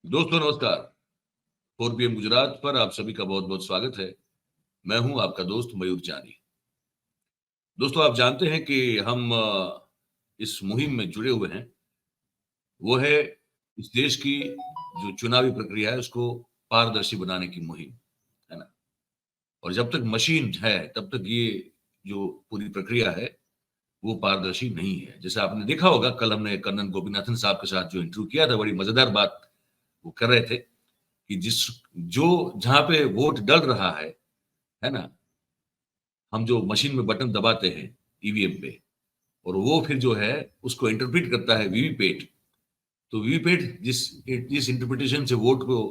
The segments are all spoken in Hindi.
दोस्तों नमस्कार। 4 PM गुजरात पर आप सभी का बहुत बहुत स्वागत है। मैं हूं आपका दोस्त मयूर चानी। दोस्तों आप जानते हैं कि हम इस मुहिम में जुड़े हुए हैं। वो है इस देश की जो चुनावी प्रक्रिया है उसको पारदर्शी बनाने की मुहिम, है ना? और जब तक मशीन है तब तक ये जो पूरी प्रक्रिया है वो पारदर्शी नहीं है। जैसे आपने देखा होगा, कल हमने कन्नन गोपीनाथन साहब के साथ जो इंटरव्यू किया था, बड़ी मजेदार बात वो कर रहे थे कि जो जहां पे वोट डल रहा है ना, हम जो मशीन में बटन दबाते हैं ईवीएम पे, और वो फिर जो है उसको इंटरप्रेट करता है वीवीपैट। तो वीवीपैट जिस जिस इंटरप्रिटेशन से वोट को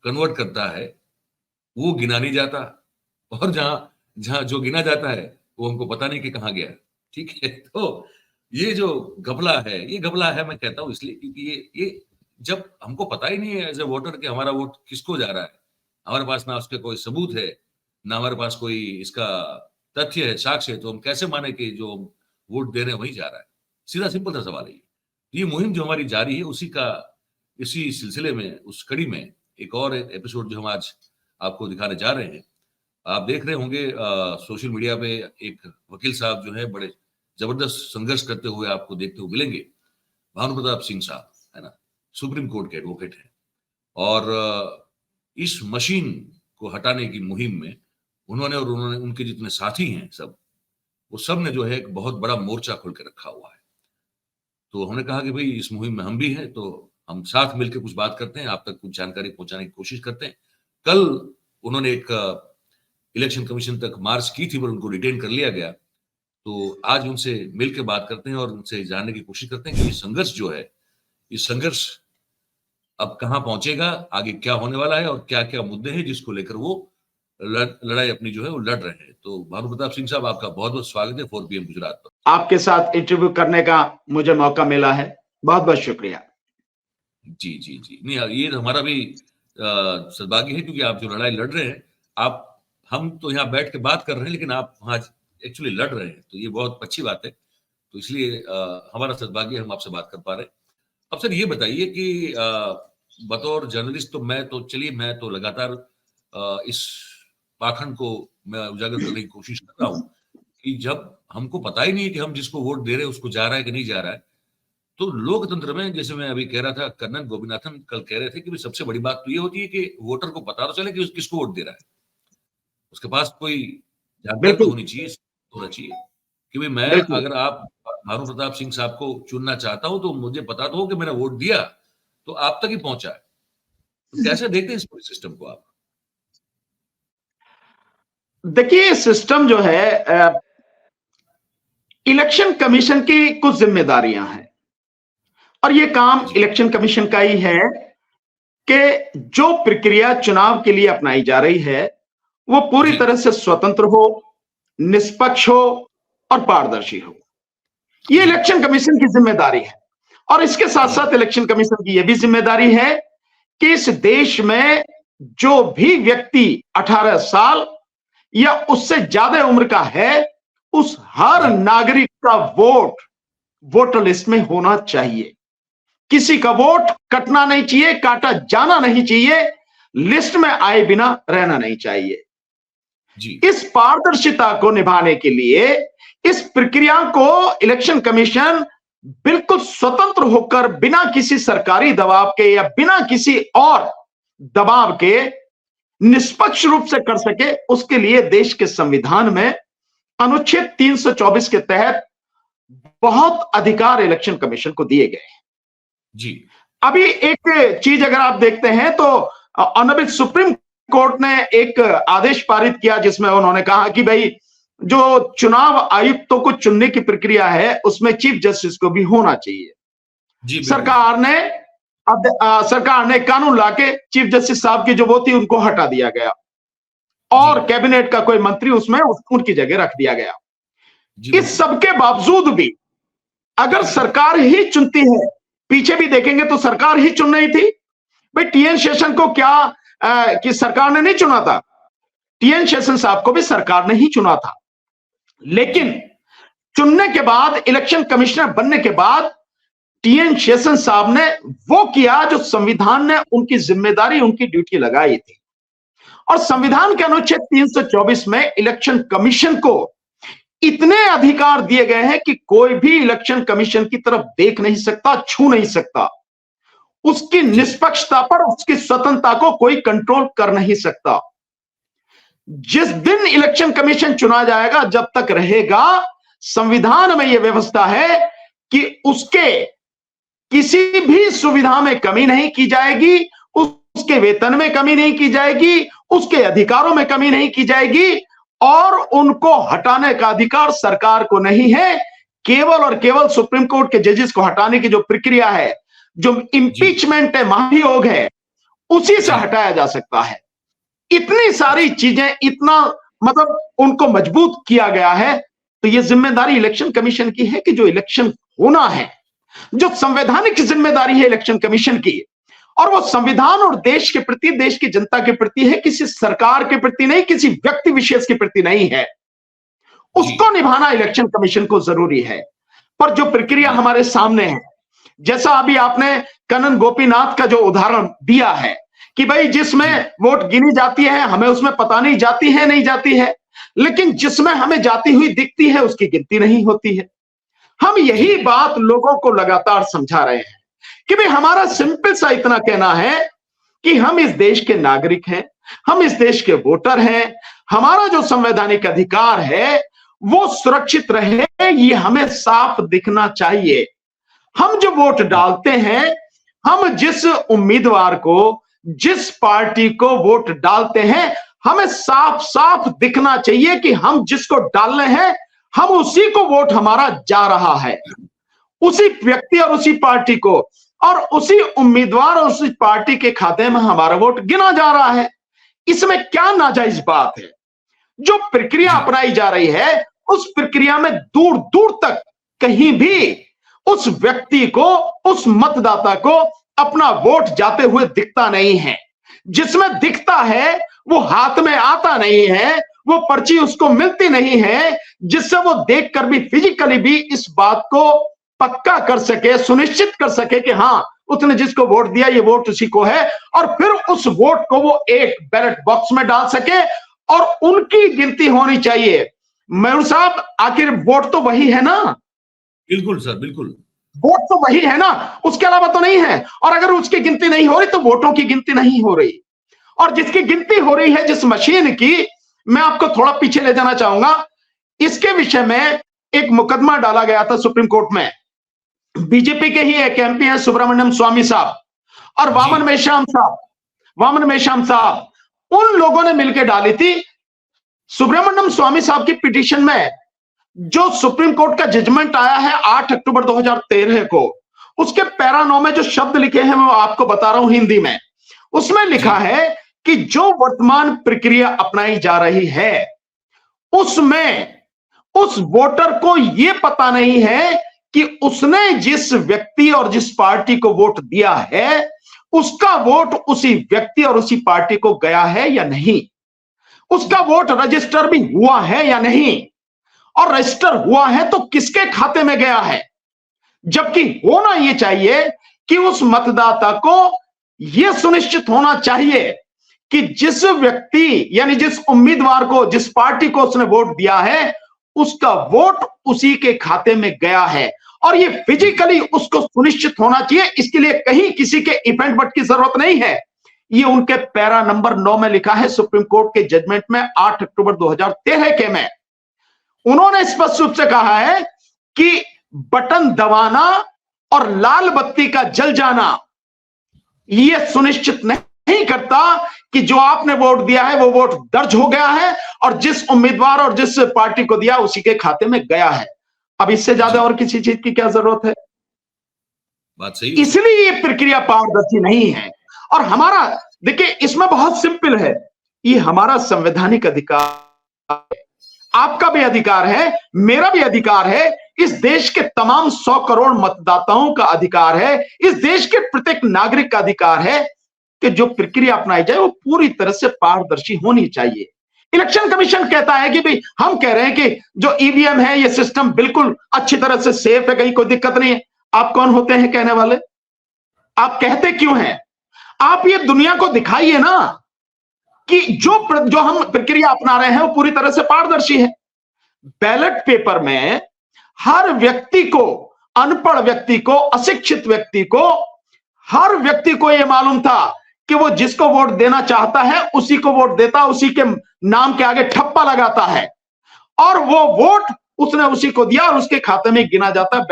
कन्वर्ट करता है वो गिना नहीं जाता, और जहां जहां जो गिना जाता है वो हमको पता नहीं कि कहाँ गया। ठीक है। तो ये जो घपला है, ये घपला है, मैं कहता हूं इसलिए क्योंकि ये जब हमको पता ही नहीं है एज ए वोटर कि हमारा वोट किसको जा रहा है, हमारे पास ना उसके कोई सबूत है, ना हमारे पास कोई इसका तथ्य है, साक्ष्य है, तो हम कैसे माने कि जो हम वोट दे रहे हैं वही जा रहा है? सीधा सिंपल सा सवाल है ये मुहिम जो हमारी जारी है इसी सिलसिले में, उस कड़ी में एक और एपिसोड जो हम आज आपको दिखाने जा रहे हैं। आप देख रहे होंगे सोशल मीडिया पे एक वकील साहब जो है बड़े जबरदस्त संघर्ष करते हुए आपको देखते हुए मिलेंगे। भानु प्रताप सिंह साहब, है ना, सुप्रीम कोर्ट के एडवोकेट हैं। और इस मशीन को हटाने की मुहिम में उन्होंने उनके जितने साथी हैं सब, वो सब ने जो है एक बहुत बड़ा मोर्चा खोल के रखा हुआ है। तो हमने कहा कि भाई इस मुहिम में हम भी हैं, तो हम साथ मिलकर कुछ बात करते हैं, आप तक कुछ जानकारी पहुंचाने की कोशिश करते हैं। कल उन्होंने एक इलेक्शन कमीशन तक मार्च की थी पर उनको डिटेन कर लिया गया। तो आज उनसे मिलकर बात करते हैं और उनसे जानने की कोशिश करते हैं कि ये संघर्ष जो है, ये संघर्ष अब कहाँ पहुंचेगा, आगे क्या होने वाला है और क्या क्या मुद्दे हैं जिसको लेकर वो लड़ाई अपनी जो है वो लड़ रहे हैं। तो भानु प्रताप सिंह साहब, आपका बहुत बहुत स्वागत है 4 PM गुजरात पर। आपके साथ इंटरव्यू करने का मुझे मौका मिला है, बहुत बहुत शुक्रिया। जी जी जी, नहीं ये हमारा भी सौभाग्य है क्योंकि आप जो लड़ाई लड़ रहे हैं, आप हम तो यहाँ बैठ के बात कर रहे हैं लेकिन आप वहाँ एक्चुअली लड़ रहे हैं, तो ये बहुत अच्छी बात है। तो इसलिए हमारा सौभाग्य, हम आपसे बात कर पा रहे हैं। अब सर ये बताइए कि बतौर जर्नलिस्ट तो मैं तो लगातार इस पाखंड को मैं उजागर करने की कोशिश कर रहा हूँ कि जब हमको पता ही नहीं है कि हम जिसको वोट दे रहे हैं उसको जा रहा है कि नहीं जा रहा है, तो लोकतंत्र में, जैसे मैं अभी कह रहा था, कन्नन गोपीनाथन कल कह रहे थे कि सबसे बड़ी बात तो ये होती है कि वोटर को पता तो चले कि किसको वोट दे रहा है, उसके पास कोई जानकारी तो होनी चाहिए, होना चाहिए कि भाई मैं अगर आप भानु प्रताप सिंह साहब को चुनना चाहता हूं तो मुझे पता तो हो कि मैंने वोट दिया तो आप तक ही पहुंचा है। तो कैसे देखते हैं इस पूरे सिस्टम को आप? देखिए, सिस्टम जो है, इलेक्शन कमीशन की कुछ जिम्मेदारियां हैं और ये काम इलेक्शन कमीशन का ही है कि जो प्रक्रिया चुनाव के लिए अपनाई जा रही है वो पूरी तरह से स्वतंत्र हो, निष्पक्ष हो और पारदर्शी हो। ये इलेक्शन कमीशन की जिम्मेदारी है। और इसके साथ साथ इलेक्शन कमीशन की यह भी जिम्मेदारी है कि इस देश में जो भी व्यक्ति 18 साल या उससे ज्यादा उम्र का है, उस हर नागरिक का वोट वोटर लिस्ट में होना चाहिए। किसी का वोट कटना नहीं चाहिए, काटा जाना नहीं चाहिए, लिस्ट में आए बिना रहना नहीं चाहिए। इस पारदर्शिता को निभाने के लिए इस प्रक्रिया को इलेक्शन कमीशन बिल्कुल स्वतंत्र होकर, बिना किसी सरकारी दबाव के या बिना किसी और दबाव के निष्पक्ष रूप से कर सके, उसके लिए देश के संविधान में अनुच्छेद 324 के तहत बहुत अधिकार इलेक्शन कमीशन को दिए गए हैं। जी, अभी एक चीज अगर आप देखते हैं तो ऑनरेबल सुप्रीम कोर्ट ने एक आदेश पारित किया जिसमें उन्होंने कहा कि भाई जो चुनाव आयुक्तों को चुनने की प्रक्रिया है उसमें चीफ जस्टिस को भी होना चाहिए। जी, सरकार ने कानून लाके चीफ जस्टिस साहब की जो वो थी उनको हटा दिया गया और कैबिनेट का कोई मंत्री उसमें उनकी जगह रख दिया गया। इस सबके बावजूद भी अगर सरकार ही चुनती है, पीछे भी देखेंगे तो सरकार ही चुन रही थी। भाई टीएन शेषन को क्या कि सरकार ने नहीं चुना था, टीएन शेषन साहब को भी सरकार ने ही चुना था। लेकिन चुनने के बाद, इलेक्शन कमिश्नर बनने के बाद टीएन शेषन साहब ने वो किया जो संविधान ने उनकी जिम्मेदारी, उनकी ड्यूटी लगाई थी। और संविधान के अनुच्छेद 324 में इलेक्शन कमीशन को इतने अधिकार दिए गए हैं कि कोई भी इलेक्शन कमीशन की तरफ देख नहीं सकता, छू नहीं सकता। उसकी निष्पक्षता पर, उसकी स्वतंत्रता को कोई कंट्रोल कर नहीं सकता। जिस दिन इलेक्शन कमीशन चुना जाएगा, जब तक रहेगा, संविधान में यह व्यवस्था है कि उसके किसी भी सुविधा में कमी नहीं की जाएगी, उसके वेतन में कमी नहीं की जाएगी, उसके अधिकारों में कमी नहीं की जाएगी, और उनको हटाने का अधिकार सरकार को नहीं है। केवल और केवल सुप्रीम कोर्ट के जजेस को हटाने की जो प्रक्रिया है, जो इंपीचमेंट है, महाभियोग है, उसी से हटाया जा सकता है। इतनी सारी चीजें, इतना मतलब उनको मजबूत किया गया है। तो यह जिम्मेदारी इलेक्शन कमीशन की है कि जो इलेक्शन होना है, जो संवैधानिक जिम्मेदारी है इलेक्शन कमीशन की, और वो संविधान और देश के प्रति, देश की जनता के प्रति है, किसी सरकार के प्रति नहीं, किसी व्यक्ति विशेष के प्रति नहीं है। उसको निभाना इलेक्शन कमीशन को जरूरी है। पर जो प्रक्रिया हमारे सामने है, जैसा अभी आपने कनन गोपीनाथ का जो उदाहरण दिया है कि भाई जिसमें वोट गिनी जाती है, हमें उसमें पता नहीं जाती है नहीं जाती है, लेकिन जिसमें हमें जाती हुई दिखती है उसकी गिनती नहीं होती है। हम यही बात लोगों को लगातार समझा रहे हैं कि भाई हमारा सिंपल सा इतना कहना है कि हम इस देश के नागरिक हैं, हम इस देश के वोटर हैं, हमारा जो संवैधानिक अधिकार है वो सुरक्षित रहे, ये हमें साफ दिखना चाहिए। हम जो वोट डालते हैं, हम जिस उम्मीदवार को, जिस पार्टी को वोट डालते हैं, हमें साफ साफ दिखना चाहिए कि हम जिसको डालने हैं, हम उसी को वोट हमारा जा रहा है, उसी व्यक्ति और उसी पार्टी को, और उसी उम्मीदवार और उसी पार्टी के खाते में हमारा वोट गिना जा रहा है। इसमें क्या नाजायज बात है? जो प्रक्रिया अपनाई जा रही है, उस प्रक्रिया में दूर दूर तक कहीं भी उस व्यक्ति को, उस मतदाता को अपना वोट जाते हुए दिखता नहीं है। जिसमें दिखता है वो हाथ में आता नहीं है, वो पर्ची उसको मिलती नहीं है, जिससे वो देखकर भी, फिजिकली भी इस बात को पक्का कर सके, सुनिश्चित कर सके कि हाँ, उसने जिसको वोट दिया ये वोट उसी को है, और फिर उस वोट को वो एक बैलेट बॉक्स में डाल सके और उनकी गिनती होनी चाहिए। मयूर साहब, आखिर वोट तो वही है ना? बिल्कुल सर, बिल्कुल। वोट तो वही है ना, उसके अलावा तो नहीं है। और अगर उसकी गिनती नहीं हो रही तो वोटों की गिनती नहीं हो रही। और जिसकी गिनती हो रही है, जिस मशीन की, मैं आपको थोड़ा पीछे ले जाना चाहूंगा। इसके विषय में एक मुकदमा डाला गया था सुप्रीम कोर्ट में। बीजेपी के ही एक एमपी है सुब्रमण्यम स्वामी साहब और वामन मेश्राम साहब, उन लोगों ने मिलकर डाली थी। सुब्रमण्यम स्वामी साहब की पिटीशन में जो सुप्रीम कोर्ट का जजमेंट आया है 8 अक्टूबर 2013 को, उसके पैरा 9 में जो शब्द लिखे हैं मैं आपको बता रहा हूं हिंदी में। उसमें लिखा है कि जो वर्तमान प्रक्रिया अपनाई जा रही है, उसमें उस वोटर को यह पता नहीं है कि उसने जिस व्यक्ति और जिस पार्टी को वोट दिया है, उसका वोट उसी व्यक्ति और उसी पार्टी को गया है या नहीं, उसका वोट रजिस्टर भी हुआ है या नहीं, और रजिस्टर हुआ है तो किसके खाते में गया है। जबकि होना यह चाहिए कि उस मतदाता को यह सुनिश्चित होना चाहिए कि जिस व्यक्ति, यानी जिस उम्मीदवार को, जिस पार्टी को उसने वोट दिया है, उसका वोट उसी के खाते में गया है, और ये फिजिकली उसको सुनिश्चित होना चाहिए। इसके लिए कहीं किसी के इवेंट बट की जरूरत नहीं है। ये उनके पैरा नंबर 9 में लिखा है सुप्रीम कोर्ट के जजमेंट में 8 अक्टूबर 2013 के में। उन्होंने स्पष्ट रूप से कहा है कि बटन दबाना और लाल बत्ती का जल जाना यह सुनिश्चित नहीं करता कि जो आपने वोट दिया है वो वोट दर्ज हो गया है और जिस उम्मीदवार और जिस पार्टी को दिया उसी के खाते में गया है। अब इससे ज्यादा और किसी चीज की क्या जरूरत है? बात सही। इसलिए ये प्रक्रिया पारदर्शी नहीं है। और हमारा, देखिए, इसमें बहुत सिंपल है, ये हमारा संवैधानिक अधिकार है, आपका भी अधिकार है, मेरा भी अधिकार है, इस देश के तमाम 100 करोड़ मतदाताओं का अधिकार है, इस देश के प्रत्येक नागरिक का अधिकार है कि जो प्रक्रिया अपनाई जाए वो पूरी तरह से पारदर्शी होनी चाहिए। इलेक्शन कमीशन कहता है कि भाई, हम कह रहे हैं कि जो ईवीएम है, ये सिस्टम बिल्कुल अच्छी तरह से सेफ है, कहीं कोई दिक्कत नहीं है। आप कौन होते हैं कहने वाले? आप कहते क्यों हैं? आप ये दुनिया को दिखाइए ना कि जो हम प्रक्रिया अपना रहे हैं वो पूरी तरह से पारदर्शी है। बैलेट पेपर में हर व्यक्ति को, अनपढ़ व्यक्ति को, अशिक्षित व्यक्ति को, हर व्यक्ति को यह मालूम था कि वो जिसको वोट देना चाहता है उसी को वोट देता, उसी के नाम के आगे ठप्पा लगाता है और वो वोट उसने उसी को दिया और उसके खाते में गिना जाता है,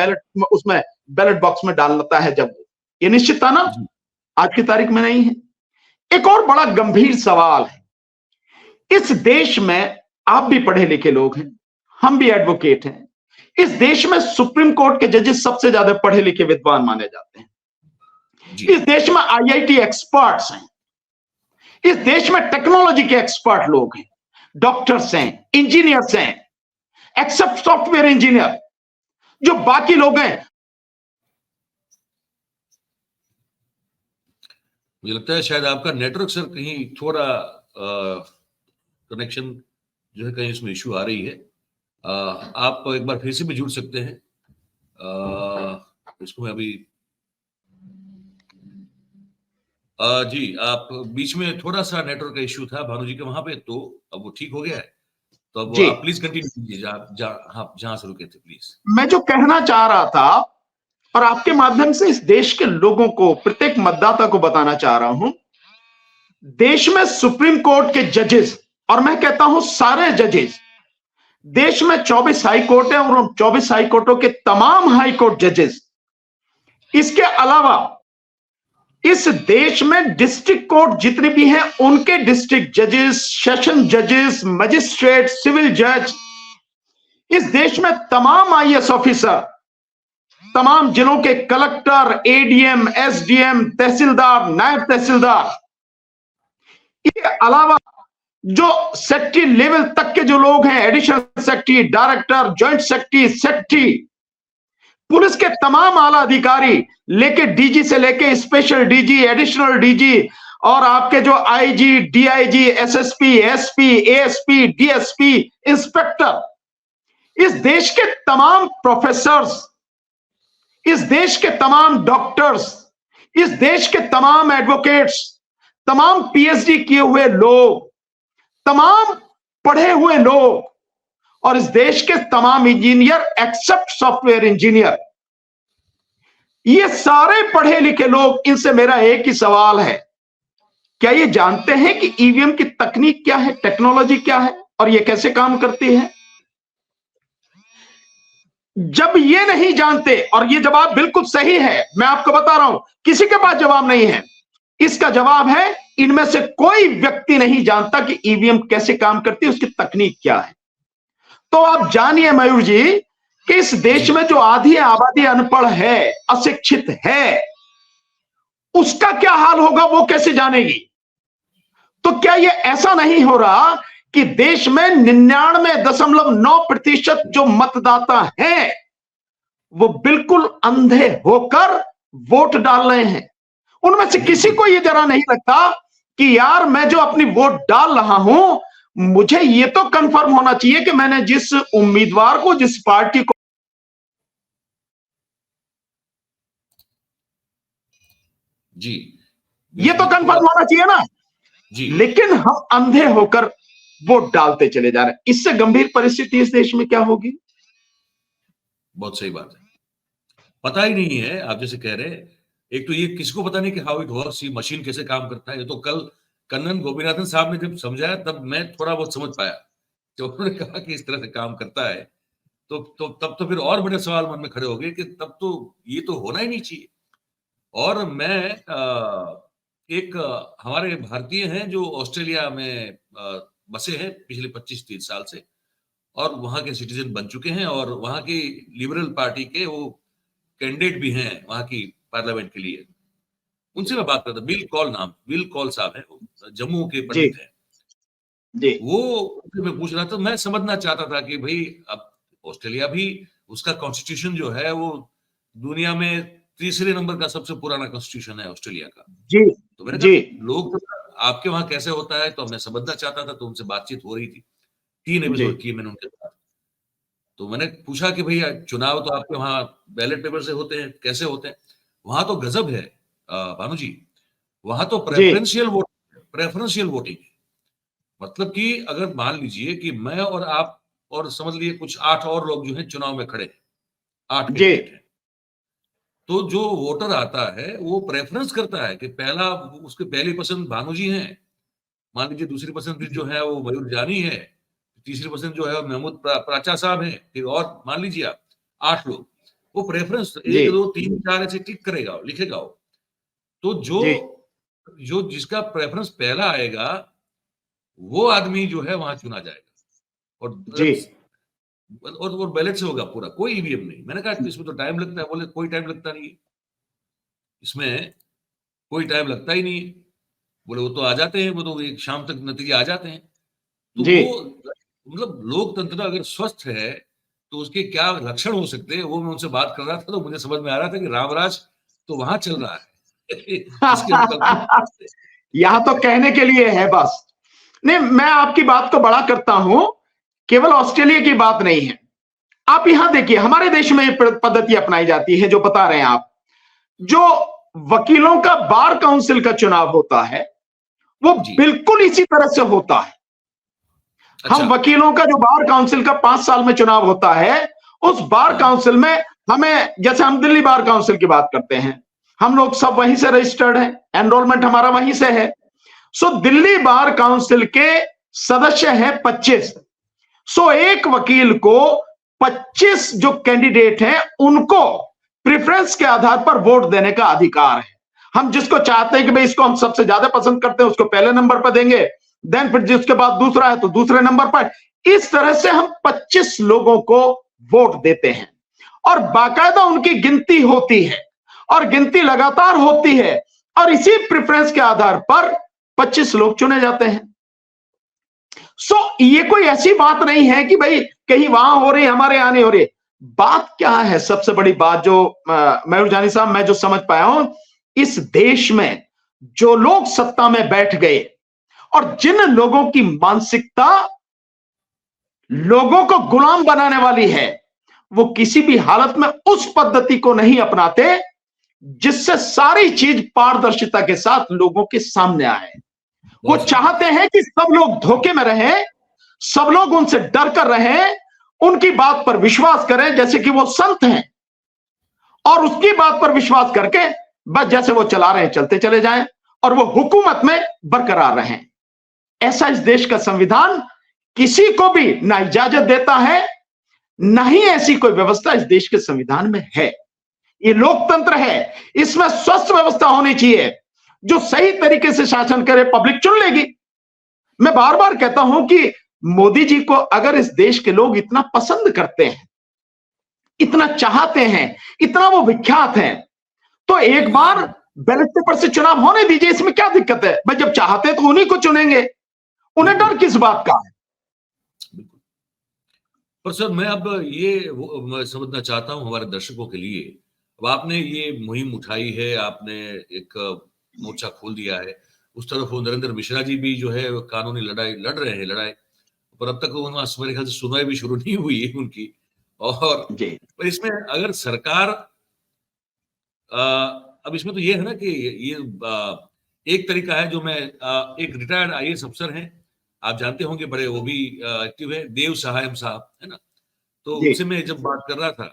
उसमें बैलेट बॉक्स में डालता है। जब ये निश्चित था ना, आज की तारीख में नहीं है। एक और बड़ा गंभीर सवाल है, इस देश में आप भी पढ़े लिखे लोग हैं, हम भी एडवोकेट हैं, इस देश में सुप्रीम कोर्ट के जजेस सबसे ज्यादा पढ़े लिखे विद्वान माने जाते हैं। इस देश में आईआईटी एक्सपर्ट्स हैं, इस देश में टेक्नोलॉजी के एक्सपर्ट लोग हैं, डॉक्टर्स हैं, इंजीनियर्स हैं, एक्सेप्ट सॉफ्टवेयर इंजीनियर, जो बाकी लोग हैं। मुझे लगता है शायद आपका नेटवर्क सर कहीं थोड़ा कनेक्शन जो है कहीं इसमें इश्यू आ रही है। आप एक बार फिर से भी जुड़ सकते हैं। इसको मैं अभी जी, आप बीच में थोड़ा सा नेटवर्क का इश्यू था भानु जी के वहां पे, तो अब वो ठीक हो गया है। तो अब आप प्लीज कंटिन्यू कीजिए जहां से रुके थे प्लीज। मैं जो कहना चाह रहा था और आपके माध्यम से इस देश के लोगों को, प्रत्येक मतदाता को बताना चाह रहा हूं, देश में सुप्रीम कोर्ट के जजेस, और मैं कहता हूं सारे जजेस, देश में 24 हाई कोर्ट है और 24 हाई कोर्टों के तमाम हाई कोर्ट जजेस, इसके अलावा इस देश में डिस्ट्रिक्ट कोर्ट जितने भी हैं उनके डिस्ट्रिक्ट जजेस, सेशन जजेस, मजिस्ट्रेट, सिविल जज, इस देश में तमाम आईएएस ऑफिसर, तमाम जिलों के कलेक्टर, एडीएम, एसडीएम, तहसीलदार, नायब तहसीलदार, इसके अलावा जो सेक्रेटरी लेवल तक के जो लोग हैं, additional secretary, director, joint secretary, secretary, police के तमाम आला अधिकारी, लेके डीजी से लेके स्पेशल डीजी, एडिशनल डीजी, और आपके जो IG, DIG, SSP, SP, ASP, DSP, inspector, इस देश के तमाम प्रोफेसर्स, इस देश के तमाम डॉक्टर्स, इस देश के तमाम एडवोकेट्स, तमाम पीएचडी किए हुए लोग, तमाम पढ़े हुए लोग, और इस देश के तमाम इंजीनियर एक्सेप्ट सॉफ्टवेयर इंजीनियर, ये सारे पढ़े लिखे लोग, इनसे मेरा एक ही सवाल है, क्या ये जानते हैं कि ईवीएम की तकनीक क्या है, टेक्नोलॉजी क्या है और ये कैसे काम करती है? जब ये नहीं जानते, और ये जवाब बिल्कुल सही है, मैं आपको बता रहा हूं, किसी के पास जवाब नहीं है, इसका जवाब है इनमें से कोई व्यक्ति नहीं जानता कि ईवीएम कैसे काम करती है, उसकी तकनीक क्या है। तो आप जानिए मयूर जी कि इस देश में जो आधी आबादी अनपढ़ है, अशिक्षित है, उसका क्या हाल होगा, वो कैसे जानेगी? तो क्या ये ऐसा नहीं हो रहा कि देश में 99.9% जो मतदाता हैं वो बिल्कुल अंधे होकर वोट डाल रहे हैं? उनमें से किसी को ये जरा नहीं लगता कि यार मैं जो अपनी वोट डाल रहा हूं, मुझे ये तो कंफर्म होना चाहिए कि मैंने जिस उम्मीदवार को, जिस पार्टी को, जी, ये तो कंफर्म होना चाहिए ना जी। लेकिन हम अंधे होकर वोट डालते चले जा रहे हैं। इससे गंभीर परिस्थिति इस देश में क्या होगी? बहुत सही बात है, पता ही नहीं है। आप जैसे कह रहे हैं, एक तो ये किसको पता नहीं कि हाउ इट वर्क्स, ये मशीन कैसे काम करता है। ये तो कल कन्नन गोपीनाथन साहब ने जब समझाया तब मैं थोड़ा बहुत समझ पाया, तो उन्होंने कहा कि इस तरह से काम करता है, तो तब तो फिर और बड़े सवाल मन में खड़े हो गए कि तब तो ये तो होना ही नहीं चाहिए। और मैं एक हमारे भारतीय हैं जो ऑस्ट्रेलिया में बसे हैं पिछले 25-30 साल से, और वहां के सिटीजन बन चुके हैं, और वहां की लिबरल पार्टी के वो कैंडिडेट भी हैं वहां की पार्लियामेंट के लिए। उनसे मैं बात करता, विल कॉल साहब है, जम्मू के पंडित हैं जी। वो मैं पूछ रहा था, मैं समझना चाहता था कि भाई अब ऑस्ट्रेलिया भी, उसका कॉन्स्टिट्यूशन जो है वो दुनिया में तीसरे नंबर का सबसे पुराना कॉन्स्टिट्यूशन है ऑस्ट्रेलिया का जी। तो मैंने कहा लोग आपके वहां कैसे होता है, तो मैं समझना चाहता था, तो उनसे बातचीत हो रही थी, 3 एपिसोड किए मैंने उनके साथ। तो मैंने पूछा कि भैया चुनाव तो आपके वहां बैलेट पेपर से होते हैं, कैसे होते हैं? वहां तो गजब है भानु जी, वहां तो जी प्रेफरेंशियल वोटिंग है। मतलब कि अगर मान लीजिए कि मैं और आप और समझ लीजिए कुछ 8 और लोग जो हैं चुनाव में खड़े हैं, 8 जी कैंडिडेट हैं। तो जो वोटर आता है वो प्रेफरेंस करता है कि पहला उसकी पहली पसंद भानु जी हैं, मान लीजिए दूसरी पसंद जो है वो मयूर जानी है, तीसरी पसंद जो है महमूद प्राचा साहब हैं, फिर और मान लीजिए आप 8 लोग, वो प्रेफरेंस जी 1 2 3 4 ऐसे क्लिक करेगा, लिखेगा वो। तो जो जी जो जिसका प्रेफरेंस पहला आएगा वो आदमी जो है वहां चुना जाएगा। और जी और बैलेट से होगा पूरा, कोई ईवीएम नहीं। मैंने कहा कि इसमें तो टाइम लगता है, बोले कोई टाइम लगता नहीं है, इसमें कोई टाइम लगता ही नहीं है। बोले वो तो आ जाते हैं, वो तो एक शाम तक नतीजे आ जाते हैं। तो जी वो मतलब लोकतंत्र अगर स्वस्थ है तो उसके क्या लक्षण हो सकते हैं, वो मैं उनसे बात कर रहा था तो मुझे समझ में आ रहा था कि रामराज तो वहां चल रहा है जिसके हम कल्पना नहीं करते। यहां तो कहने के लिए है बस। नहीं, मैं आपकी बात को बड़ा करता हूं, केवल ऑस्ट्रेलिया की बात नहीं है। आप यहां देखिए, हमारे देश में पद्धति अपनाई जाती है जो बता रहे हैं आप। जो वकीलों का बार काउंसिल का चुनाव होता है वो जी। बिल्कुल इसी तरह से होता है। अच्छा। हम वकीलों का जो बार काउंसिल का 5 साल में चुनाव होता है, उस बार हाँ। काउंसिल में हमें, जैसे हम दिल्ली बार काउंसिल की बात करते हैं, हम लोग सब वहीं से रजिस्टर्ड हैं, एनरोलमेंट हमारा वहीं से है। सो दिल्ली बार काउंसिल के सदस्य हैं 25। सो एक वकील को 25 जो कैंडिडेट हैं उनको प्रेफरेंस के आधार पर वोट देने का अधिकार है। हम जिसको चाहते हैं कि भाई इसको हम सबसे ज्यादा पसंद करते हैं उसको पहले नंबर पर देंगे, देन फिर जिसके बाद दूसरा है तो दूसरे नंबर पर। इस तरह से हम 25 लोगों को वोट देते हैं और बाकायदा उनकी गिनती होती है और गिनती लगातार होती है और इसी प्रेफरेंस के आधार पर 25 लोग चुने जाते हैं। सो ये कोई ऐसी बात नहीं है कि भाई कहीं वहां हो रही हमारे यहां नहीं हो रही। बात क्या है, सबसे बड़ी बात जो मयूर जानी साहब मैं जो समझ पाया हूं, इस देश में जो लोग सत्ता में बैठ गए और जिन लोगों की मानसिकता लोगों को गुलाम बनाने वाली है, वो किसी भी हालत में उस पद्धति को नहीं अपनाते जिससे सारी चीज पारदर्शिता के साथ लोगों के सामने आए। वो चाहते हैं कि सब लोग धोखे में रहें, सब लोग उनसे डर कर रहें, उनकी बात पर विश्वास करें जैसे कि वो संत हैं और उसकी बात पर विश्वास करके बस जैसे वो चला रहे हैं चलते चले जाएं और वो हुकूमत में बरकरार रहें। ऐसा इस देश का संविधान किसी को भी ना इजाजत देता है, ना ही ऐसी कोई व्यवस्था इस देश के संविधान में है। ये लोकतंत्र है, इसमें स्वस्थ व्यवस्था होनी चाहिए, जो सही तरीके से शासन करे पब्लिक चुन लेगी। मैं बार बार कहता हूं कि मोदी जी को अगर इस देश के लोग इतना पसंद करते हैं, इतना चाहते हैं, इतना वो विख्यात हैं, तो एक बार बैलेट पेपर से चुनाव होने दीजिए, इसमें क्या दिक्कत है भाई? जब चाहते तो उन्हीं को चुनेंगे, उन्हें डर किस बात का है? पर सर मैं अब मैं समझना चाहता हूं हमारे दर्शकों के लिए, अब आपने ये मुहिम उठाई है, आपने एक मोर्चा खोल दिया है, उस तरफ वो नरेंद्र मिश्रा जी भी जो है कानूनी लड़ाई लड़ रहे हैं लड़ाई, पर अब तक मेरे ख्याल से सुनवाई भी शुरू नहीं हुई है उनकी। और पर इसमें अगर सरकार अब इसमें तो ये है ना कि ये एक तरीका है जो मैं एक रिटायर्ड आईएएस अफसर हैं, आप जानते होंगे, बड़े वो भी एक्टिव है, देव सहायम साहब, है ना? तो उनसे मैं जब बात कर रहा था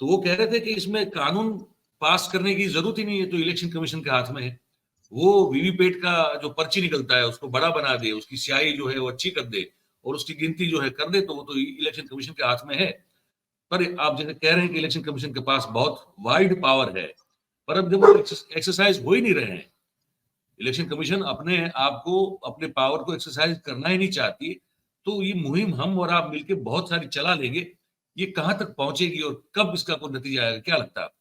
तो वो कह रहे थे कि इसमें कानून पास करने की जरूरत ही नहीं है, तो इलेक्शन कमीशन के हाथ में है। वो वीवीपैट का जो पर्ची निकलता है उसको बड़ा बना दे, उसकी स्याही जो है वो अच्छी कर दे और उसकी गिनती जो है कर दे, तो वो तो इलेक्शन कमीशन के हाथ में है। पर आप जैसे कह रहे हैं कि इलेक्शन कमीशन के पास बहुत वाइड पावर है, पर अब जब वो एक्सरसाइज हो ही नहीं रहे हैं, इलेक्शन कमीशन अपने आप को, अपने पावर को एक्सरसाइज करना ही नहीं चाहती, तो ये मुहिम हम और आप मिलकर बहुत सारी चला लेंगे, ये कहां तक पहुंचेगी और कब इसका कोई नतीजा आएगा, क्या लगता है आपको?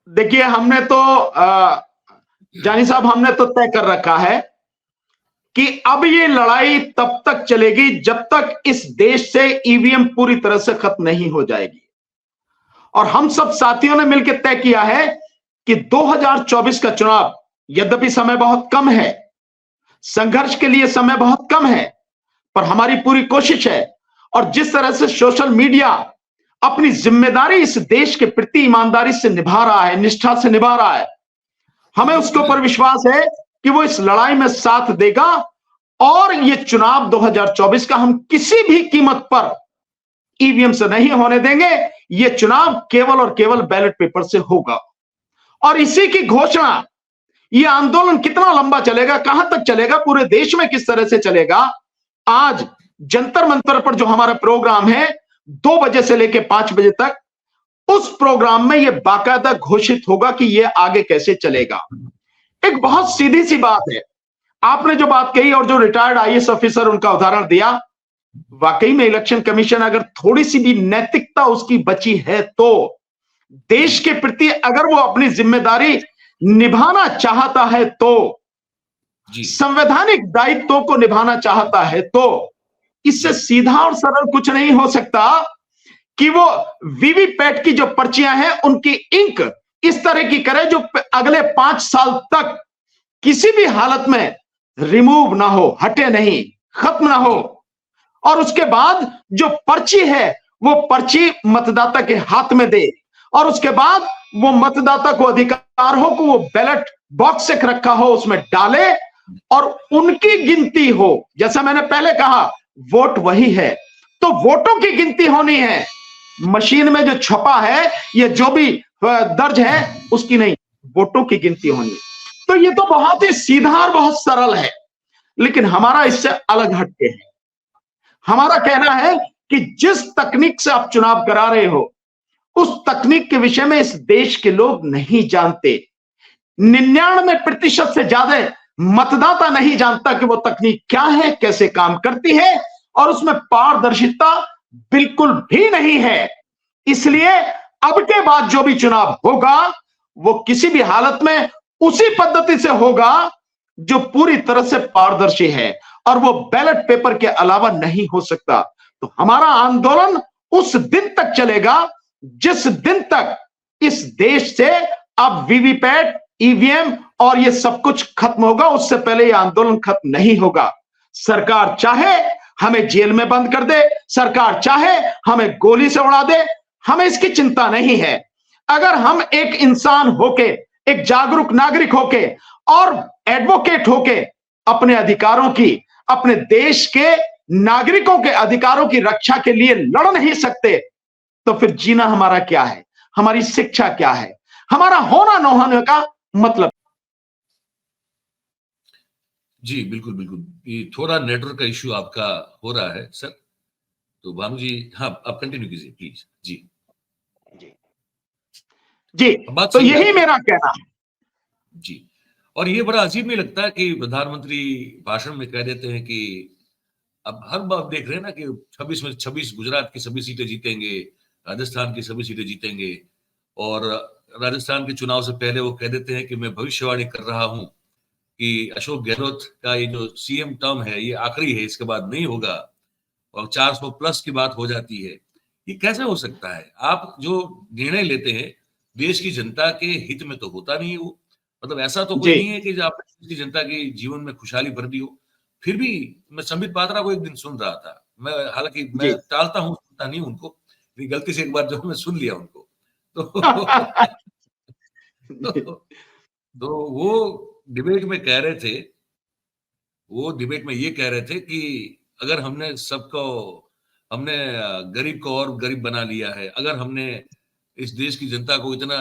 देखिए, हमने तो जानी साहब हमने तो तय कर रखा है कि अब ये लड़ाई तब तक चलेगी जब तक इस देश से ईवीएम पूरी तरह से खत्म नहीं हो जाएगी। और हम सब साथियों ने मिलकर तय किया है कि 2024 का चुनाव, यद्यपि समय बहुत कम है, संघर्ष के लिए समय बहुत कम है, पर हमारी पूरी कोशिश है और जिस तरह से सोशल मीडिया अपनी जिम्मेदारी इस देश के प्रति ईमानदारी से निभा रहा है, निष्ठा से निभा रहा है, हमें उसके ऊपर विश्वास है कि वो इस लड़ाई में साथ देगा और ये चुनाव 2024 का हम किसी भी कीमत पर ईवीएम से नहीं होने देंगे। ये चुनाव केवल और केवल बैलेट पेपर से होगा। और इसी की घोषणा, ये आंदोलन कितना लंबा चलेगा, कहां तक चलेगा, पूरे देश में किस तरह से चलेगा, आज जंतर मंतर पर जो हमारा प्रोग्राम है 2 बजे से लेकर 5 बजे तक, उस प्रोग्राम में यह बाकायदा घोषित होगा कि यह आगे कैसे चलेगा। एक बहुत सीधी सी बात है, आपने जो बात कही और जो रिटायर्ड आईएएस ऑफिसर उनका उदाहरण दिया, वाकई में इलेक्शन कमीशन अगर थोड़ी सी भी नैतिकता उसकी बची है तो, देश के प्रति अगर वो अपनी जिम्मेदारी निभाना चाहता है तो, संवैधानिक दायित्वों को निभाना चाहता है तो, इससे सीधा और सरल कुछ नहीं हो सकता कि वो वीवीपैट की जो पर्चियां हैं उनकी इंक इस तरह की करे जो अगले 5 साल तक किसी भी हालत में रिमूव ना हो, हटे नहीं, खत्म ना हो, और उसके बाद जो पर्ची है वो पर्ची मतदाता के हाथ में दे, और उसके बाद वो मतदाता को अधिकार हो कि वो बैलेट बॉक्स से रखा हो उसमें डाले और उनकी गिनती हो। जैसा मैंने पहले कहा, वोट वही है, तो वोटों की गिनती होनी है, मशीन में जो छपा है ये जो भी दर्ज है उसकी नहीं, वोटों की गिनती होनी है। तो ये तो बहुत ही सीधा और बहुत सरल है, लेकिन हमारा इससे अलग हटके है। हमारा कहना है कि जिस तकनीक से आप चुनाव करा रहे हो उस तकनीक के विषय में इस देश के लोग नहीं जानते। 99% से ज्यादा मतदाता नहीं जानता कि वो तकनीक क्या है, कैसे काम करती है, और उसमें पारदर्शिता बिल्कुल भी नहीं है। इसलिए अब के बाद जो भी चुनाव होगा वो किसी भी हालत में उसी पद्धति से होगा जो पूरी तरह से पारदर्शी है, और वो बैलेट पेपर के अलावा नहीं हो सकता। तो हमारा आंदोलन उस दिन तक चलेगा जिस दिन तक इस देश से अब वीवीपैट, ईवीएम और ये सब कुछ खत्म होगा, उससे पहले ये आंदोलन खत्म नहीं होगा। सरकार चाहे हमें जेल में बंद कर दे, सरकार चाहे हमें गोली से उड़ा दे, हमें इसकी चिंता नहीं है। अगर हम एक इंसान होके, एक जागरूक नागरिक होके और एडवोकेट होके अपने अधिकारों की, अपने देश के नागरिकों के अधिकारों की रक्षा के लिए लड़ नहीं सकते, तो फिर जीना हमारा क्या है, हमारी शिक्षा क्या है, हमारा होना न होने का मतलब। जी बिल्कुल बिल्कुल, ये थोड़ा नेटवर्क का इश्यू आपका हो रहा है सर, तो भानु जी हाँ आप कंटिन्यू कीजिए प्लीज। जी जी, तो यही मेरा कहना है। जी, और ये बड़ा अजीब नहीं लगता कि प्रधानमंत्री भाषण में कह देते हैं कि अब हर बार देख रहे हैं ना कि 26 में 26 गुजरात की सभी सीटें जीतेंगे, राजस्थान की सभी सीटें जीतेंगे, और राजस्थान के चुनाव से पहले वो कह देते हैं कि मैं भविष्यवाणी कर रहा हूं कि अशोक गहलोत का ये जो सीएम टर्म है ये आखिरी है, इसके बाद नहीं होगा, और 400 प्लस की बात हो जाती है। ये कैसे हो सकता है? आप जो निर्णय लेते हैं देश की जनता के हित में तो होता नहीं है वो, मतलब ऐसा तो कोई नहीं है कि आपने जनता की जीवन में खुशहाली भर दी हो। फिर भी मैं संबित पात्रा को एक दिन सुन रहा था, मैं हालांकि मैं टालता हूँ, सुनता नहीं उनको, गलती से एक बार जो मैं सुन लिया उनको तो वो डिबेट में कह रहे थे, वो डिबेट में ये कह रहे थे कि अगर हमने गरीब को और गरीब बना लिया है, अगर हमने इस देश की जनता को इतना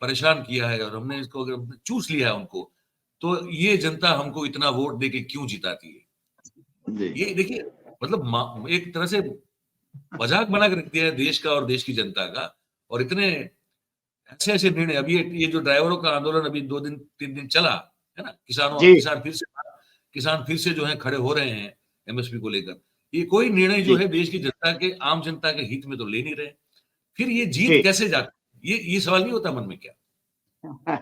परेशान किया है और हमने इसको अगर चूस लिया है उनको, तो ये जनता हमको इतना वोट दे के क्यों जिताती है। ये देखिए, मतलब एक तरह से मजाक बना के रख दिया है देश का और देश की जनता का, और इतने ऐसे ऐसे निर्णय। अभी ये जो ड्राइवरों का आंदोलन अभी 2 दिन 3 दिन चला है ना, किसान फिर से जो है खड़े हो रहे हैं एमएसपी को लेकर। ये कोई निर्णय जो है देश की जनता के, आम जनता के हित में तो ले नहीं रहे, फिर ये जीत कैसे जाती, ये सवाल नहीं होता मन में क्या?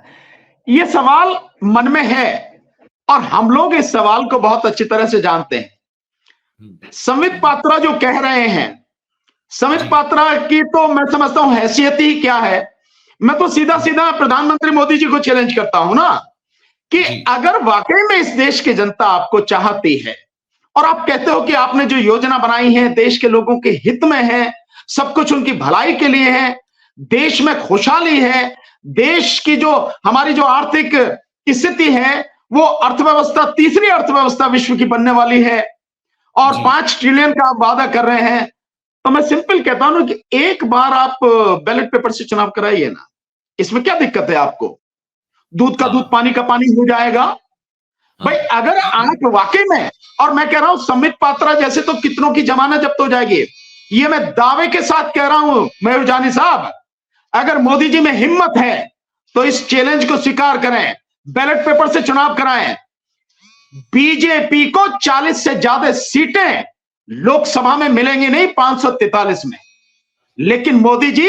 ये सवाल मन में है और हम लोग इस सवाल को बहुत अच्छी तरह से जानते हैं। संबित पात्रा जो कह रहे हैं, संबित पात्रा की तो मैं समझता हूं हैसियत ही क्या है। मैं तो सीधा सीधा प्रधानमंत्री मोदी जी को चैलेंज करता हूं ना कि अगर वाकई में इस देश की जनता आपको चाहती है और आप कहते हो कि आपने जो योजना बनाई है देश के लोगों के हित में है, सब कुछ उनकी भलाई के लिए है, देश में खुशहाली है, देश की जो हमारी जो आर्थिक स्थिति है वो अर्थव्यवस्था तीसरी अर्थव्यवस्था विश्व की बनने वाली है और जी 5 ट्रिलियन का आप वादा कर रहे हैं। तो मैं सिंपल कहता हूं ना कि एक बार आप बैलेट पेपर से चुनाव कराइए ना, इसमें क्या दिक्कत है आपको? दूध का दूध हाँ पानी का पानी हो जाएगा। भाई हाँ अगर आप वाकई में, और मैं कह रहा हूं संबित पात्रा जैसे तो कितनों की जमानत जब्त हो जाएगी, ये मैं दावे के साथ कह रहा हूं मयूर जानी साहब, अगर मोदी जी में हिम्मत है तो इस चैलेंज को स्वीकार करें, बैलेट पेपर से चुनाव कराएं। बीजेपी को 40 से ज्यादा सीटें लोकसभा में मिलेंगी नहीं 543 में, लेकिन मोदी जी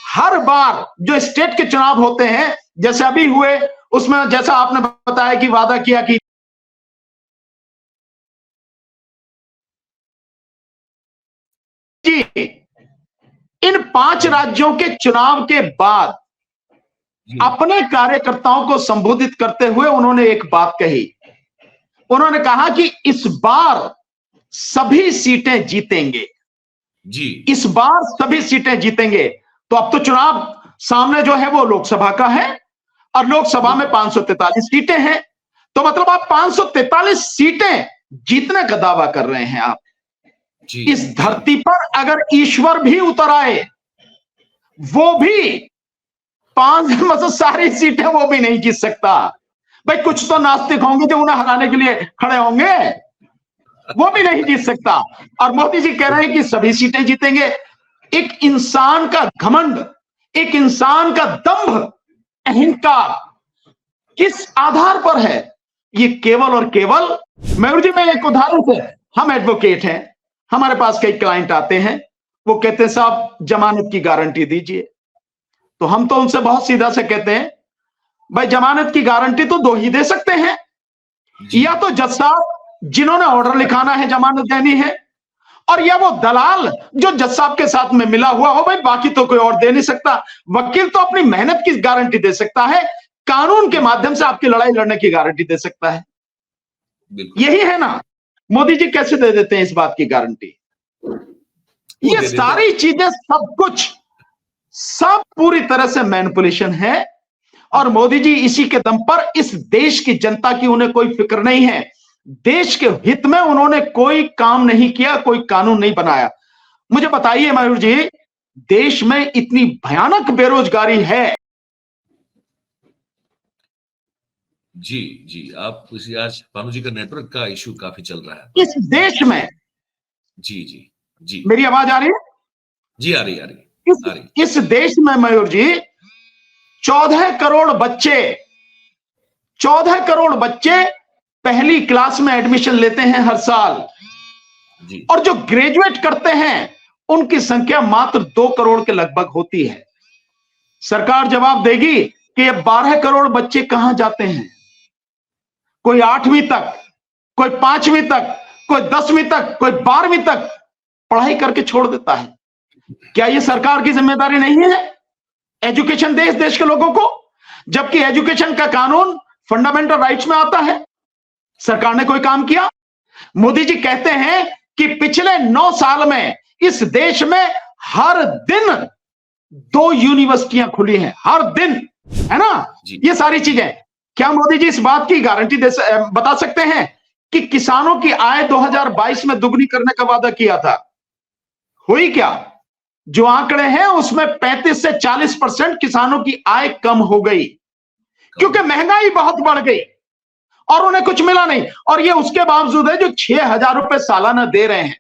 हर बार जो स्टेट के चुनाव होते हैं जैसे अभी हुए उसमें जैसा आपने बताया कि वादा किया कि जी इन 5 राज्यों के चुनाव के बाद जी अपने कार्यकर्ताओं को संबोधित करते हुए उन्होंने एक बात कही। उन्होंने कहा कि इस बार सभी सीटें जीतेंगे, जी इस बार सभी सीटें जीतेंगे। तो अब तो चुनाव सामने जो है वो लोकसभा का है और लोकसभा में 543 सीटें हैं, तो मतलब आप 543 सीटें जीतने का दावा कर रहे हैं आप। जी इस धरती पर अगर ईश्वर भी उतर आए वो भी 5 मतलब सारी सीटें वो भी नहीं जीत सकता। भाई कुछ तो नास्तिक होंगे जो उन्हें हराने के लिए खड़े होंगे, वो भी नहीं जीत सकता। और मोदी जी कह रहे हैं कि सभी सीटें जीतेंगे। एक इंसान का घमंड, एक इंसान का दंभ, अहंकार किस आधार पर है? ये केवल और केवल, मयूर जी मैं एक उदाहरण से, हम एडवोकेट हैं, हमारे पास कई क्लाइंट आते हैं, वो कहते हैं साहब जमानत की गारंटी दीजिए, तो हम तो उनसे बहुत सीधा से कहते हैं भाई जमानत की गारंटी तो 2 ही दे सकते हैं, जी या तो जज साहब जिन्होंने ऑर्डर लिखाना है जमानत देनी है, और या वो दलाल जो जज साहब के साथ में मिला हुआ हो, भाई बाकी तो कोई और दे नहीं सकता। वकील तो अपनी मेहनत की गारंटी दे सकता है, कानून के माध्यम से आपकी लड़ाई लड़ने की गारंटी दे सकता है। बिल्कुल यही है ना, मोदी जी कैसे दे देते हैं इस बात की गारंटी? वो ये दे देते हैं। सारी चीजें सब कुछ सब पूरी तरह से मैनिपुलेशन है और मोदी जी इसी के दम पर इस देश की जनता की उन्हें कोई फिक्र नहीं है। देश के हित में उन्होंने कोई काम नहीं किया, कोई कानून नहीं बनाया। मुझे बताइए मयूर जी, देश में इतनी भयानक बेरोजगारी है। जी जी आप इसी आज भानु जी का नेटवर्क का इशू काफी चल रहा है। इस देश में, जी जी जी मेरी आवाज आ रही है? जी आ रही आ रही आ रही। इस देश में मयूर जी 14 करोड़ बच्चे 14 करोड़ बच्चे पहली क्लास में एडमिशन लेते हैं हर साल, जी और जो ग्रेजुएट करते हैं उनकी संख्या मात्र 2 करोड़ के लगभग होती है। सरकार जवाब देगी कि ये 12 करोड़ बच्चे कहां जाते हैं? कोई 8वीं तक, कोई 5वीं तक, कोई 10वीं तक, कोई 12वीं तक पढ़ाई करके छोड़ देता है। क्या ये सरकार की जिम्मेदारी नहीं है एजुकेशन दे इस देश के लोगों को? जबकि एजुकेशन का कानून फंडामेंटल राइट्स में आता है। सरकार ने कोई काम किया? मोदी जी कहते हैं कि पिछले 9 साल में इस देश में हर दिन 2 यूनिवर्सिटियां खुली हैं, हर दिन, है ना? जी ये सारी चीजें, क्या मोदी जी इस बात की गारंटी बता सकते हैं कि किसानों की आय 2022 में दुगनी करने का वादा किया था? हुई क्या? जो आंकड़े हैं उसमें 35 से 40% किसानों की आय कम हो गई, क्योंकि महंगाई बहुत बढ़ गई और उन्हें कुछ मिला नहीं। और ये उसके बावजूद है जो 6,000 रुपए सालाना दे रहे हैं।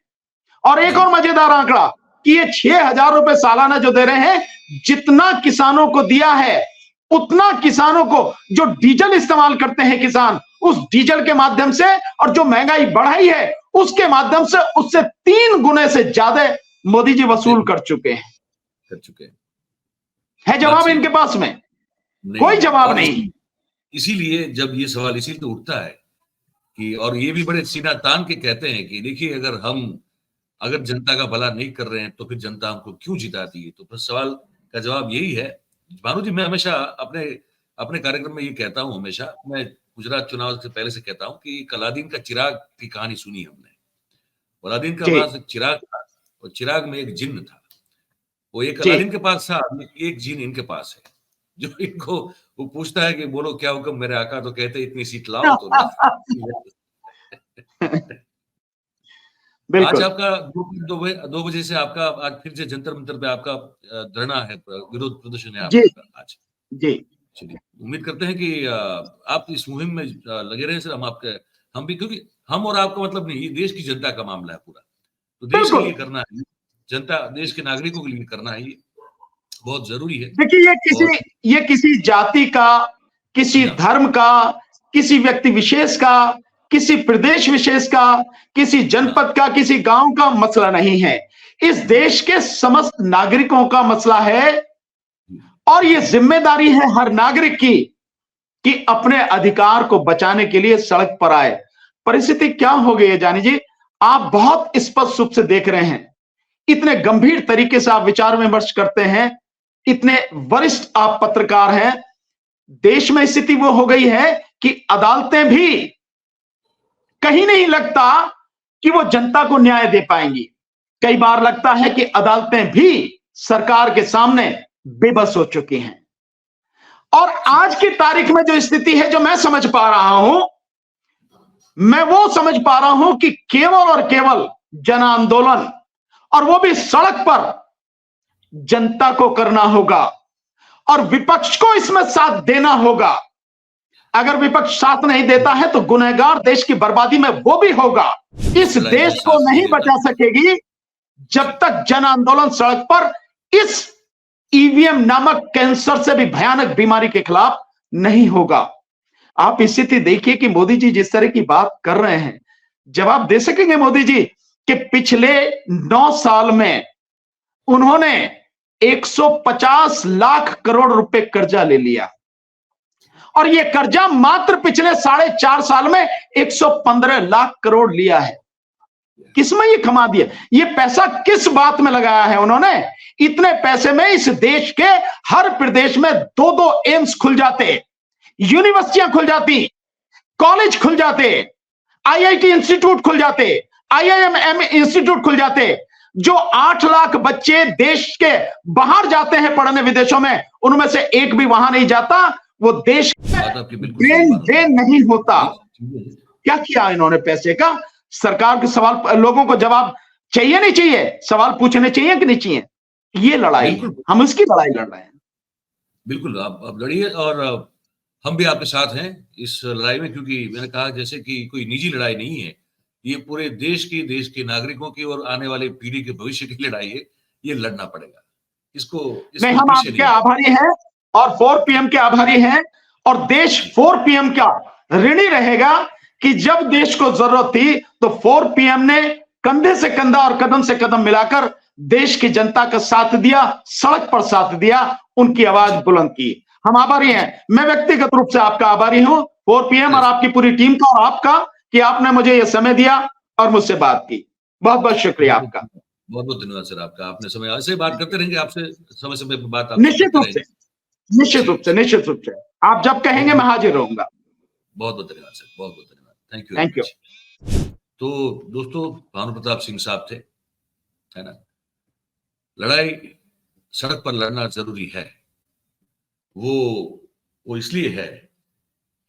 और एक जी और मजेदार आंकड़ा कि ये 6,000 रुपए सालाना जो दे रहे हैं, जितना किसानों को दिया है उतना किसानों को जो डीजल इस्तेमाल करते हैं किसान, उस डीजल के माध्यम से, और जो महंगाई बढ़ाई है उसके माध्यम से, उससे 3 गुने से ज्यादा मोदी जी वसूल कर चुके हैं। कर चुके हैं। है जवाब इनके पास में? कोई जवाब और नहीं। इसीलिए जब ये सवाल इसीलिए उठता है कि, और ये भी बड़े सीना तान के कहते हैं कि देखिए अगर जनता का भला नहीं कर रहे हैं तो फिर जनता हमको क्यों जिताती है? तो फिर सवाल का जवाब यही है। भानु जी मैं हमेशा अपने अपने कार्यक्रम में ये कहता हूं, हमेशा मैं गुजरात चुनाव से पहले से कहता हूं कि अलादीन का चिराग की कहानी सुनी हमने। अलादीन के जी पास एक चिराग था और चिराग में एक जिन्न था। वो एक जी अलादीन के पास था, एक जिन इनके पास है, जो इनको वो पूछता है कि बोलो क्या हुक्म मेरे आका, तो कहते इतनी सीट लाओ तो ला। आज बिल्कुल। आपका 2 बजे से आपका आज फिर से जंतर मंतर पे आपका धरना है, विरोध प्रदर्शन है जी आपका आज। जी चलिए, उम्मीद करते हैं कि आप इस मुहिम में लगे रहे सर। हम भी, क्योंकि हम और आपका मतलब नहीं, ये देश की जनता का मामला है पूरा। तो देश के बिल्कुल। लिए करना है, जनता देश के नागरिकों के लिए करना है, ये बहुत जरूरी है। देखिए, और ये किसी जाति का, किसी ना, धर्म का, किसी व्यक्ति विशेष का, किसी प्रदेश विशेष का, किसी ना, जनपद का, किसी गांव का मसला नहीं है। इस देश के समस्त नागरिकों का मसला है। और ये जिम्मेदारी है हर नागरिक की कि अपने अधिकार को बचाने के लिए सड़क पर आए। परिस्थिति क्या हो गई है जानी जी, आप बहुत स्पष्ट रूप से देख रहे हैं, इतने गंभीर तरीके से आप विचार विमर्श करते हैं, इतने वरिष्ठ आप पत्रकार हैं। देश में स्थिति वो हो गई है कि अदालतें भी कहीं नहीं लगता कि वो जनता को न्याय दे पाएंगी। कई बार लगता है कि अदालतें भी सरकार के सामने बेबस हो चुकी हैं। और आज की तारीख में जो स्थिति है, जो मैं समझ पा रहा हूं, मैं वो समझ पा रहा हूं कि केवल और केवल जन आंदोलन, और वो भी सड़क पर, जनता को करना होगा और विपक्ष को इसमें साथ देना होगा। अगर विपक्ष साथ नहीं देता है तो गुनहगार देश की बर्बादी में वो भी होगा। इस लड़ाई में देश को साथ नहीं नहीं देता। बचा सकेगी जब तक जन आंदोलन सड़क पर इस ईवीएम नामक कैंसर से भी भयानक बीमारी के खिलाफ नहीं होगा। आप स्थिति देखिए कि मोदी जी जिस तरह की बात कर रहे हैं, जवाब दे सकेंगे मोदी जी कि पिछले 9 साल में उन्होंने 150 लाख करोड़ रुपए कर्जा ले लिया, और ये कर्जा मात्र पिछले 4.5 साल में 115 लाख करोड़ लिया है। किसमें ये कमा दिया? ये पैसा किस बात में लगाया है उन्होंने? इतने पैसे में इस देश के हर प्रदेश में 2-2 एम्स खुल जाते, यूनिवर्सिटियां खुल जाती, कॉलेज खुल जाते, आईआईटी इंस्टीट्यूट खुल जाते, आईआईएम इंस्टीट्यूट खुल जाते। जो 8 लाख बच्चे देश के बाहर जाते हैं पढ़ने विदेशों में, उनमें से एक भी वहां नहीं जाता। वो देश बात आपकी बिल्कुल सही ब्रेन बात है। ड्रेन नहीं होता। ये चीजें हैं। क्या किया इन्होंने पैसे का? सरकार के सवाल, लोगों को जवाब चाहिए नहीं चाहिए? सवाल पूछने चाहिए कि नहीं चाहिए? ये लड़ाई है, बिल्कुल, हम इसकी लड़ाई लड़ रहे हैं। बिल्कुल आप लड़िए, और हम भी आपके साथ हैं इस लड़ाई में, क्योंकि मैंने कहा जैसे कि कोई निजी लड़ाई नहीं है, ये पूरे देश के नागरिकों की और आने वाले पीढ़ी के भविष्य की लड़ाई है। ये लड़ना पड़ेगा, इसको नहीं, इसको हम पीछे आपके नहीं हटना। आभारी हैं और 4PM के आभारी हैं, और देश 4PM का ऋणी रहेगा कि जब देश को जरूरत थी तो 4PM ने कंधे से कंधा और कदम से कदम मिलाकर देश की जनता का साथ दिया, सड़क पर साथ दिया, उनकी आवाज बुलंद की। हम आभारी हैं। मैं व्यक्तिगत रूप से आपका आभारी हूं, 4PM और आपकी पूरी टीम का और आपका, कि आपने मुझे यह समय दिया और मुझसे बात की। बहुत बहुत शुक्रिया आपका। बहुत बहुत धन्यवाद सर आपका। आपने समय, ऐसे ही बात करते रहेंगे आपसे, समय समय पर बात आपसे निश्चित करते रूप से, रहेंगे। निश्चित जी, रूप से, निश्चित रूप से आप जब कहेंगे मैं हाजिर रहूंगा। बहुत बहुत धन्यवाद सर, बहुत बहुत धन्यवाद। Thank you very thank you. Much. तो दोस्तों, भानु प्रताप सिंह साहब थे, है ना। लड़ाई सड़क पर लड़ना जरूरी है। वो वो इसलिए है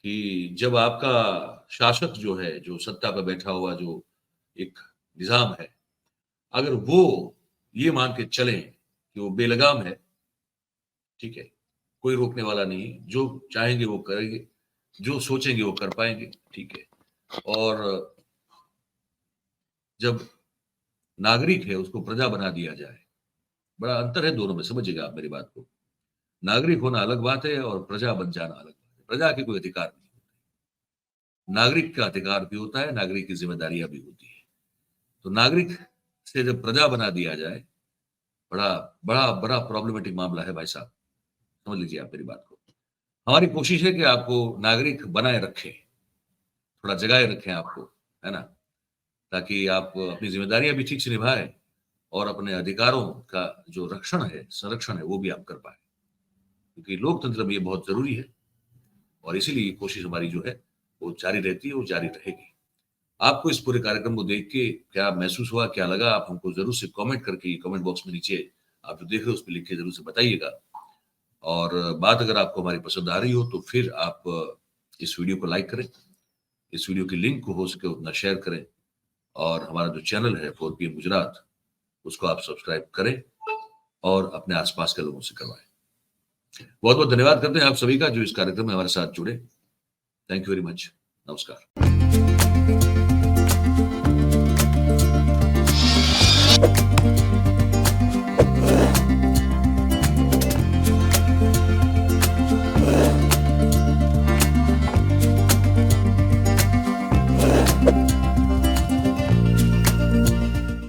कि जब आपका शासक जो है, जो सत्ता पर बैठा हुआ जो एक निजाम है, अगर वो ये मान के चले कि वो बेलगाम है, ठीक है, कोई रोकने वाला नहीं, जो चाहेंगे वो करेंगे, जो सोचेंगे वो कर पाएंगे, ठीक है। और जब नागरिक है उसको प्रजा बना दिया जाए, बड़ा अंतर है दोनों में, समझिएगा आप मेरी बात को। नागरिक होना अलग बात है और प्रजा बन जाना अलग बात है। प्रजा के कोई अधिकार नहीं होते, नागरिक का अधिकार भी होता है, नागरिक की जिम्मेदारियां भी होती है। तो नागरिक से जब प्रजा बना दिया जाए, बड़ा बड़ा बड़ा प्रॉब्लमेटिक मामला है भाई साहब, समझ लीजिए आप मेरी बात को। हमारी कोशिश है कि आपको नागरिक बनाए रखें, थोड़ा जगाए रखें आपको, है ना, ताकि आप अपनी जिम्मेदारियां भी ठीक से निभाएं और अपने अधिकारों का जो रक्षण है, संरक्षण है, वो भी आप कर पाए, क्योंकि लोकतंत्र में ये बहुत जरूरी है। और इसीलिए कोशिश हमारी जो है वो जारी रहती है, वो जारी रहेगी। आपको इस पूरे कार्यक्रम को देख के क्या महसूस हुआ, क्या लगा, आप हमको जरूर से कमेंट करके कमेंट बॉक्स में नीचे आप जो देख रहे हो उस पर लिख के जरूर से बताइएगा। और बात अगर आपको हमारी पसंद आ रही हो तो फिर आप इस वीडियो को लाइक करें, इस वीडियो की लिंक को हो सके उतना शेयर करें, और हमारा जो चैनल है 4PM गुजरात उसको आप सब्सक्राइब करें और अपने आसपास के लोगों से करवाएं। बहुत बहुत धन्यवाद करते हैं आप सभी का जो इस कार्यक्रम में हमारे साथ जुड़े। Thank you very much. नमस्कार।